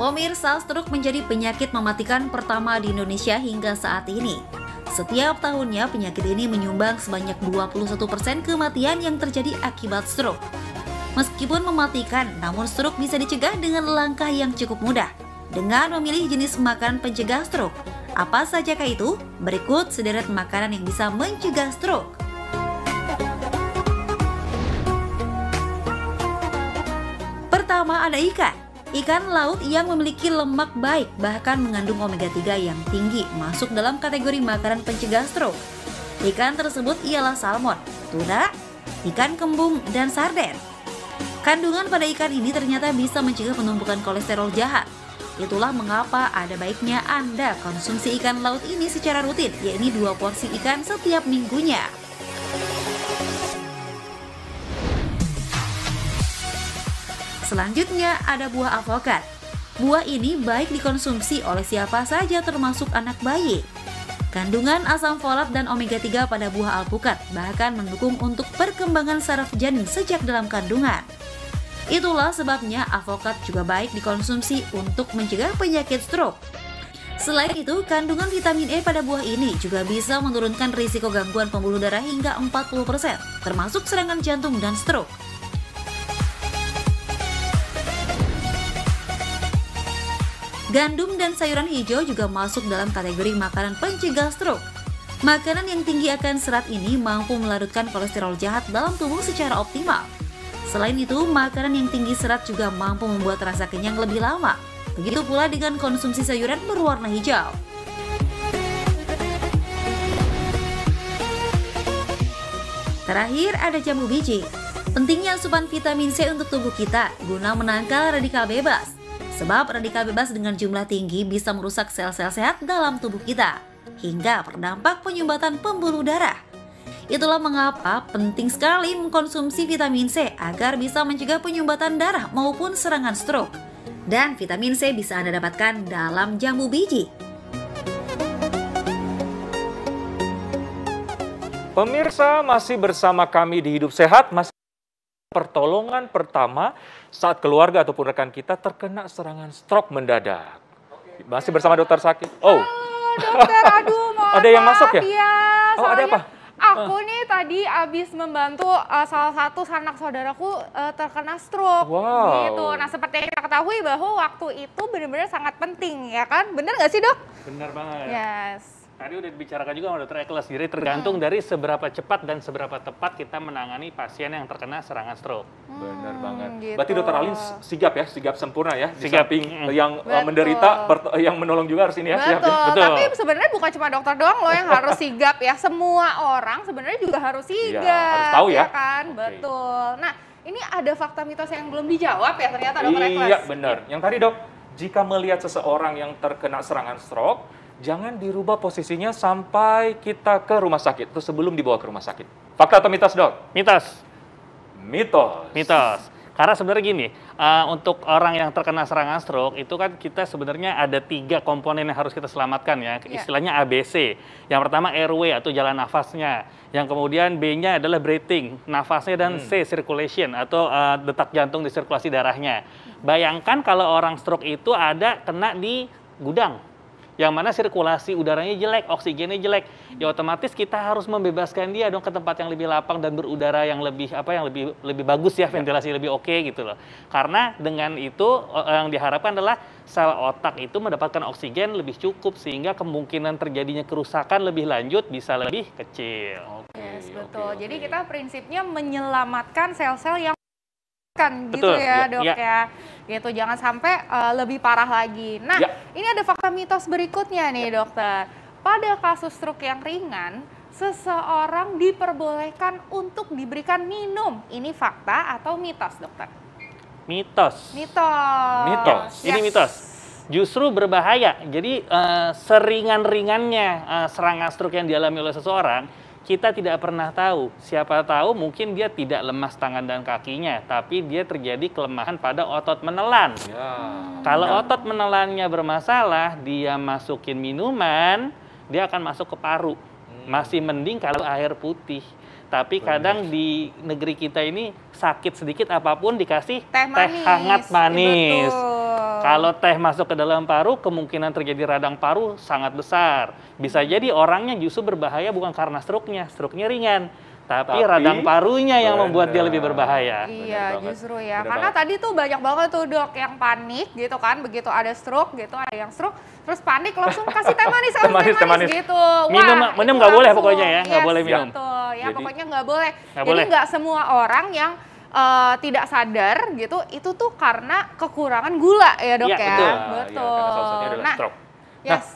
Pemirsa, stroke menjadi penyakit mematikan pertama di Indonesia hingga saat ini. Setiap tahunnya penyakit ini menyumbang sebanyak 21% kematian yang terjadi akibat stroke. Meskipun mematikan, namun stroke bisa dicegah dengan langkah yang cukup mudah, dengan memilih jenis makanan pencegah stroke. Apa sajakah itu? Berikut sederet makanan yang bisa mencegah stroke. Pertama ada ikan. Ikan laut yang memiliki lemak baik bahkan mengandung omega 3 yang tinggi masuk dalam kategori makanan pencegah stroke. Ikan tersebut ialah salmon, tuna, ikan kembung, dan sarden. Kandungan pada ikan ini ternyata bisa mencegah penumpukan kolesterol jahat. Itulah mengapa ada baiknya Anda konsumsi ikan laut ini secara rutin, yakni 2 porsi ikan setiap minggunya. Selanjutnya ada buah alpukat. Buah ini baik dikonsumsi oleh siapa saja termasuk anak bayi. Kandungan asam folat dan omega 3 pada buah alpukat bahkan mendukung untuk perkembangan saraf janin sejak dalam kandungan. Itulah sebabnya alpukat juga baik dikonsumsi untuk mencegah penyakit stroke. Selain itu, kandungan vitamin E pada buah ini juga bisa menurunkan risiko gangguan pembuluh darah hingga 40%, termasuk serangan jantung dan stroke. Gandum dan sayuran hijau juga masuk dalam kategori makanan pencegah stroke. Makanan yang tinggi akan serat ini mampu melarutkan kolesterol jahat dalam tubuh secara optimal. Selain itu, makanan yang tinggi serat juga mampu membuat rasa kenyang lebih lama. Begitu pula dengan konsumsi sayuran berwarna hijau. Terakhir ada jambu biji. Pentingnya asupan vitamin C untuk tubuh kita guna menangkal radikal bebas. Sebab radikal bebas dengan jumlah tinggi bisa merusak sel-sel sehat dalam tubuh kita, hingga berdampak penyumbatan pembuluh darah. Itulah mengapa penting sekali mengkonsumsi vitamin C agar bisa mencegah penyumbatan darah maupun serangan stroke. Dan vitamin C bisa Anda dapatkan dalam jambu biji. Pemirsa, masih bersama kami di Hidup Sehat, masih pertolongan pertama saat keluarga ataupun rekan kita terkena serangan stroke mendadak. Masih bersama Dokter Sakit. Oh, halo dokter, aduh mohon ada yang masuk ya? Iya, oh, ada apa? Aku nih tadi abis membantu salah satu sanak saudaraku terkena stroke. Wow. Gitu. Nah, seperti yang kita ketahui bahwa waktu itu benar-benar sangat penting, ya kan? Benar nggak sih, Dok? Benar banget. Yes. Tadi udah dibicarakan juga sama Dokter Eklas, jadi tergantung dari seberapa cepat dan seberapa tepat kita menangani pasien yang terkena serangan stroke. Benar banget. Gitu. Berarti Dokter Alin sigap ya, sigap sempurna ya. Sigap. Di samping yang menderita, yang menolong juga harus ini ya. Siap Betul. ya. Betul. Tapi sebenarnya bukan cuma dokter doang loh yang harus sigap ya. Semua orang sebenarnya juga harus sigap. Iya, harus tahu ya. Kan? Oke. Betul. Nah, ini ada fakta mitos yang belum dijawab ya ternyata Dokter Eklas. Iya, benar. Yang tadi Dok, jika melihat seseorang yang terkena serangan stroke, jangan dirubah posisinya sampai kita ke rumah sakit atau sebelum dibawa ke rumah sakit. Fakta atau mitos, Dok? Mitos. Mitos. Mitos. Karena sebenarnya gini, untuk orang yang terkena serangan stroke itu kan kita sebenarnya ada 3 komponen yang harus kita selamatkan ya. Istilahnya ABC. Yang pertama airway atau jalan nafasnya. Yang kemudian B-nya adalah breathing, nafasnya, dan C circulation atau detak jantung di sirkulasi darahnya. Bayangkan kalau orang stroke itu ada kena di gudang, yang mana sirkulasi udaranya jelek, oksigennya jelek, ya otomatis kita harus membebaskan dia dong ke tempat yang lebih lapang dan berudara yang lebih lebih bagus ya, ventilasi lebih oke gitu loh. Karena dengan itu yang diharapkan adalah sel otak itu mendapatkan oksigen lebih cukup sehingga kemungkinan terjadinya kerusakan lebih lanjut bisa lebih kecil. Yes, betul. Jadi kita prinsipnya menyelamatkan sel-sel yang kan gitu Betul, ya, ya, Dok, ya. ya. Gitu, jangan sampai lebih parah lagi. Nah, ini ada fakta mitos berikutnya nih, Dokter. Pada kasus stroke yang ringan, seseorang diperbolehkan untuk diberikan minum. Ini fakta atau mitos, Dokter? Mitos. Mitos. Mitos. Ini mitos. Justru berbahaya. Jadi seringan-ringannya serangan stroke yang dialami oleh seseorang, kita tidak pernah tahu. Siapa tahu mungkin dia tidak lemas tangan dan kakinya, tapi dia terjadi kelemahan pada otot menelan. Ya. Kalau otot menelannya bermasalah, dia masukin minuman, dia akan masuk ke paru. Masih mending kalau air putih. Tapi kadang di negeri kita ini sakit sedikit apapun dikasih Teh manis. hangat manis. Betul. Kalau teh masuk ke dalam paru, kemungkinan terjadi radang paru sangat besar. Bisa jadi orangnya justru berbahaya bukan karena stroke-nya ringan. Tapi radang parunya yang membuat dia lebih berbahaya. Iya, justru ya. Karena tadi tuh banyak banget tuh dok yang panik gitu kan, begitu ada stroke gitu, ada yang stroke, terus panik langsung kasih teh manis, teh manis gitu. Minum nggak boleh pokoknya ya, nggak boleh minum. Betul, ya pokoknya nggak boleh. Jadi nggak semua orang yang tidak sadar gitu, itu tuh karena kekurangan gula ya dok ya. Betul. Ya, salah satunya adalah stroke. Yes.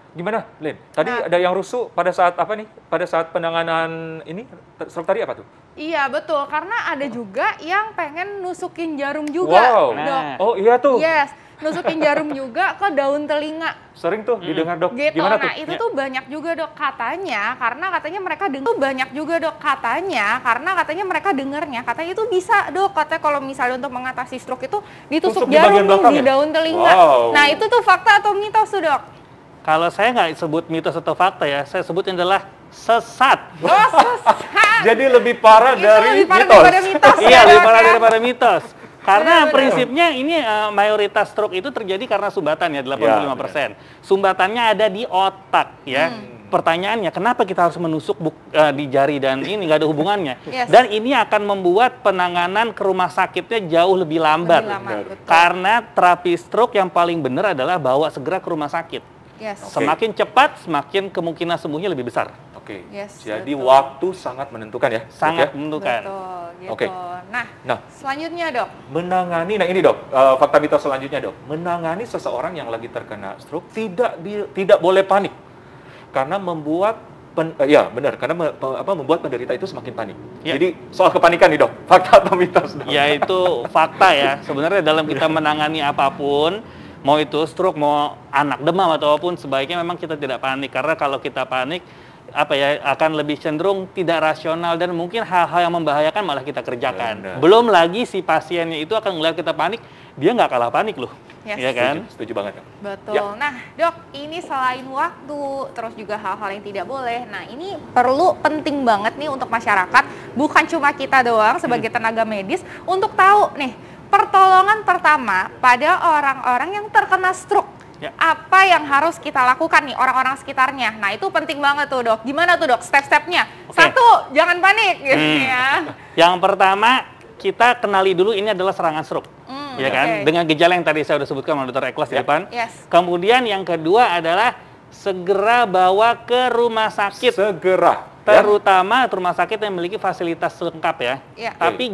Gimana, Lin? Tadi ada yang rusuh pada saat apa nih? Pada saat penanganan ini, stroke tadi apa tuh? Iya, betul. Karena ada juga yang pengen nusukin jarum juga, dok. Oh iya tuh. Yes, nusukin jarum juga ke daun telinga. Sering tuh didengar dok. Gitu. Gimana Nah, tuh? itu tuh banyak juga dok katanya, karena katanya mereka dengar. Banyak juga dok katanya, karena katanya mereka dengarnya. Katanya itu bisa dok, katanya kalau misalnya untuk mengatasi stroke itu ditusuk jarum di daun telinga. Nah, itu tuh fakta atau mitos tuh dok? Kalau saya nggak sebut mitos atau fakta ya, saya sebutnya adalah sesat. Oh, sesat. Jadi lebih parah dari mitos. Daripada mitos. Iya, lebih parah daripada mitos. Karena prinsipnya ini mayoritas stroke itu terjadi karena sumbatan ya, 85%. Sumbatannya ada di otak ya. Pertanyaannya, kenapa kita harus menusuk di jari dan ini nggak ada hubungannya? Dan ini akan membuat penanganan ke rumah sakitnya jauh lebih lambat. Karena terapi stroke yang paling benar adalah bawa segera ke rumah sakit. Semakin cepat, semakin kemungkinan sembuhnya lebih besar. Jadi waktu sangat menentukan ya? Sangat menentukan. Betul, gitu. Nah, selanjutnya dok? Menangani, nah ini dok, fakta mitos selanjutnya dok. Menangani seseorang yang lagi terkena stroke tidak boleh panik. Karena membuat membuat penderita itu semakin panik. Jadi soal kepanikan nih dok, fakta atau mitos? Ya itu fakta ya. Sebenarnya dalam kita menangani apapun, mau itu stroke, mau anak demam atau apapun, sebaiknya memang kita tidak panik. Karena kalau kita panik, akan lebih cenderung tidak rasional dan mungkin hal-hal yang membahayakan malah kita kerjakan. Belum lagi si pasiennya itu akan melihat kita panik, dia nggak kalah panik loh. Ya kan? Setuju banget dok. Betul. Ya. Nah dok, ini selain waktu, terus juga hal-hal yang tidak boleh. Nah ini penting banget nih untuk masyarakat, bukan cuma kita doang sebagai tenaga medis, untuk tahu nih, pertolongan pertama pada orang-orang yang terkena stroke. Apa yang harus kita lakukan nih orang-orang sekitarnya? Nah itu penting banget tuh dok. Gimana tuh dok step-stepnya? Satu, jangan panik gitu ya. Yang pertama, kita kenali dulu ini adalah serangan stroke. Ya kan? Dengan gejala yang tadi saya sudah sebutkan oleh Dr. Eklas di depan. Kemudian yang kedua adalah segera bawa ke rumah sakit. Terutama rumah sakit yang memiliki fasilitas lengkap ya. Tapi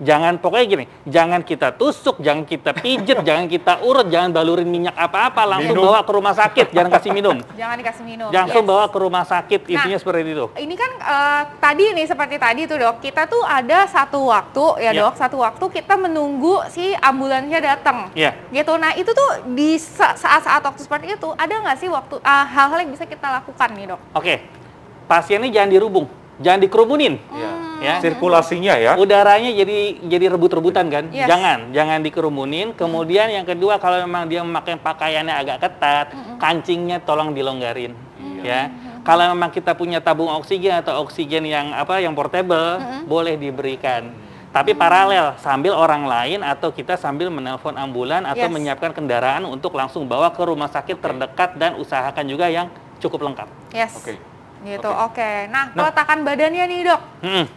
jangan pokoknya gini, jangan kita tusuk, jangan kita pijet, jangan kita urut, jangan balurin minyak apa-apa, langsung bawa ke rumah sakit, jangan kasih minum. Jangan dikasih minum. Langsung bawa ke rumah sakit, intinya seperti itu. Ini kan tadi nih seperti tadi tuh dok, kita tuh ada satu waktu ya dok, satu waktu kita menunggu si ambulansnya datang. Gitu. Nah itu tuh di saat-saat waktu seperti itu ada nggak sih waktu hal-hal yang bisa kita lakukan nih dok? Pasiennya jangan dirubung, jangan dikerumunin. Sirkulasinya ya. Udaranya jadi rebut-rebutan kan. Jangan dikerumunin. Kemudian yang kedua, kalau memang dia memakai pakaiannya agak ketat, kancingnya tolong dilonggarin. Kalau memang kita punya tabung oksigen atau oksigen yang portable, boleh diberikan. Tapi paralel sambil orang lain atau kita sambil menelpon ambulan atau menyiapkan kendaraan untuk langsung bawa ke rumah sakit terdekat dan usahakan juga yang cukup lengkap. Gitu, Nah, peletakan badannya nih dok,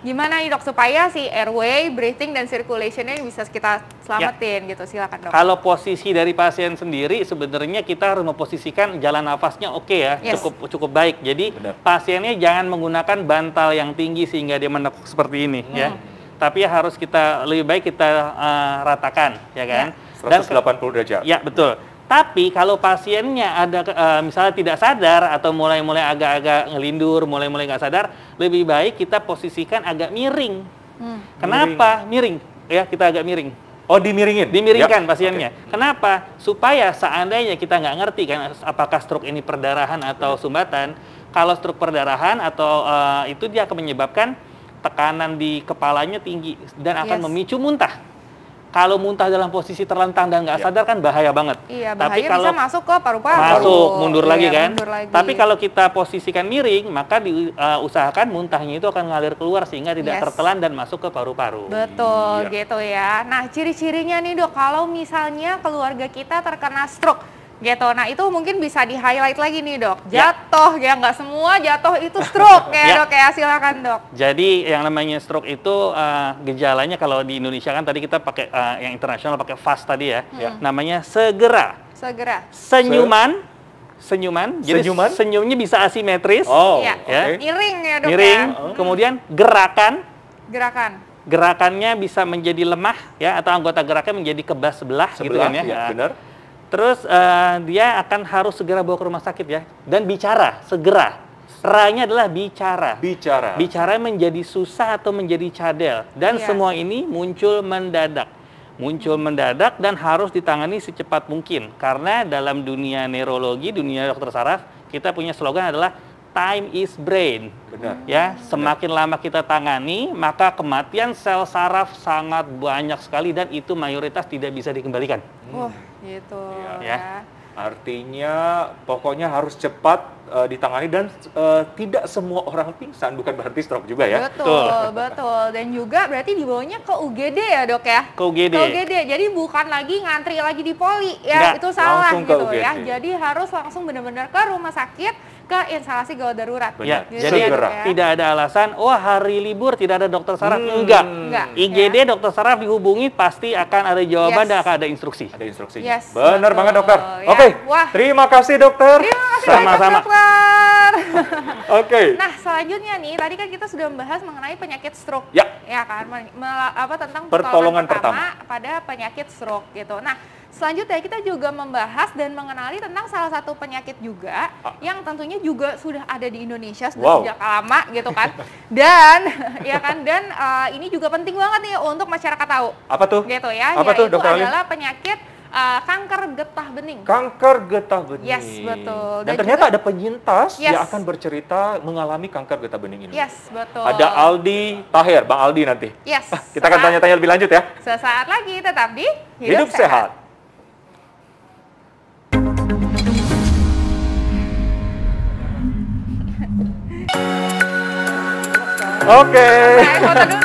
gimana nih dok supaya si airway, breathing, dan circulation-nya bisa kita selamatin gitu, silakan dok. Kalau posisi dari pasien sendiri, sebenarnya kita harus memposisikan jalan nafasnya cukup baik. Jadi pasiennya jangan menggunakan bantal yang tinggi sehingga dia menekuk seperti ini ya. Tapi harus lebih baik kita ratakan ya kan. 180 derajat. Ya betul. Tapi kalau pasiennya ada misalnya tidak sadar atau mulai-mulai agak-agak ngelindur, mulai-mulai nggak sadar, lebih baik kita posisikan agak miring. Kenapa miring? Ya kita agak miring. Oh dimiringin? Dimiringkan pasiennya. Kenapa? Supaya seandainya kita nggak ngerti kan apakah stroke ini perdarahan atau sumbatan. Kalau stroke perdarahan atau itu dia akan menyebabkan tekanan di kepalanya tinggi dan akan memicu muntah. Kalau muntah dalam posisi terlentang dan nggak sadar kan bahaya banget. Iya, Tapi bahaya kalau bisa masuk ke paru-paru. masuk, mundur lagi Iya, kan. mundur lagi. Tapi kalau kita posisikan miring, maka diusahakan muntahnya itu akan ngalir keluar sehingga tidak tertelan dan masuk ke paru-paru. Betul, gitu ya. Nah, ciri-cirinya nih dok, kalau misalnya keluarga kita terkena stroke, gitu. Nah, itu mungkin bisa di-highlight lagi nih dok. Jatuh, ya nggak semua jatuh itu stroke ya dok ya. Silakan dok. Jadi yang namanya stroke itu gejalanya kalau di Indonesia kan tadi kita pakai yang internasional pakai FAST tadi ya. Namanya segera. Senyuman. Jadi senyumnya bisa asimetris. Miring ya dok miring. ya. Kemudian gerakannya bisa menjadi lemah ya, atau anggota geraknya menjadi kebas sebelah gitu kan ya. Benar. Terus dia akan harus segera bawa ke rumah sakit ya, dan bicara segera. R-nya adalah bicara. Bicara menjadi susah atau menjadi cadel, dan semua ini muncul mendadak dan harus ditangani secepat mungkin. Karena dalam dunia neurologi, dunia dokter saraf, kita punya slogan adalah time is brain. Benar. Ya, semakin lama kita tangani, maka kematian sel saraf sangat banyak sekali dan itu mayoritas tidak bisa dikembalikan. Gitu ya. Artinya pokoknya harus cepat ditangani dan tidak semua orang pingsan, bukan berarti stroke juga ya. Betul. Dan juga berarti dibawanya ke UGD ya dok ya? Ke UGD. Jadi bukan lagi ngantri lagi di poli ya. Itu salah gitu ya. Jadi harus langsung benar-benar ke rumah sakit, ke instalasi gawat darurat. Ya, jadi tidak ada alasan, hari libur tidak ada dokter saraf. Enggak. IGD dokter saraf dihubungi pasti akan ada jawaban dan akan ada instruksi. Ada instruksinya. Benar banget dokter. Ya. Oke, terima kasih dokter. Sama-sama. Oke. Nah, selanjutnya nih, tadi kan kita sudah membahas mengenai penyakit stroke. Ya kan, tentang pertolongan pertama pada penyakit stroke gitu. Nah, selanjutnya kita juga membahas dan mengenali tentang salah satu penyakit juga yang tentunya juga sudah ada di Indonesia sudah sejak lama gitu kan. Dan ini juga penting banget nih untuk masyarakat tahu. Apa tuh? Gitu ya. Apa tuh, Dokter adalah penyakit kanker getah bening. Kanker getah bening. Yes, betul. Dan ternyata ada penyintas yang akan bercerita mengalami kanker getah bening ini. Yes, betul. Ada Aldi Tahir, Bang Aldi nanti. Yes. Kita akan tanya-tanya lebih lanjut ya. Sesaat lagi, tetap di Hidup Sehat. Oke. Foto dulu